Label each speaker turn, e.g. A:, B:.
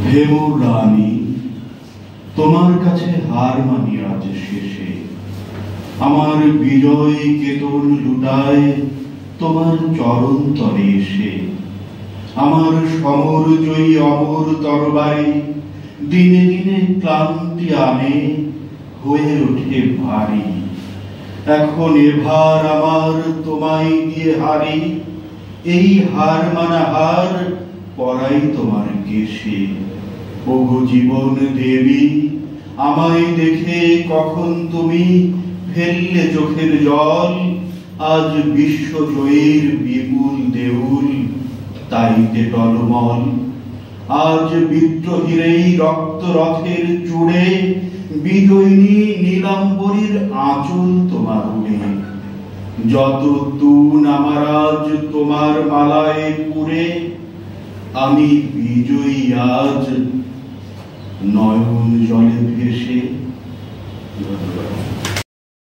A: হে মোর রানী, তোমার কাছে হার মানি আজ শেষে। আমার বিজয় কেতন লুটায় তোমার চরণ তরে এসে। আমার সমর জয়ী অমর তরবারি দিনে দিনে ক্লান্তি আনে, হয়ে ওঠে ভারী। এখন এভার আমার তোমায় দিয়ে হারি, এই হার মানা হার পরাই তোমার কেশে। ওগো জীবন দেবী, আমায় দেখে কখন তুমি ফেললে চোখের জল। আজ বিশ্বজয়ীর বিপুল দেউল তাইতে টলমল। আজ বিদ্রোহীর এই রক্ত রথের চূড়ে বিজয়িনী নীলাম্বরীর আঁচল তোমার উড়ে। যত তুন আমার আজ তোমার মালায় পুরে, আমি বিজয়ী আজ নয়ন জলে ভেসে।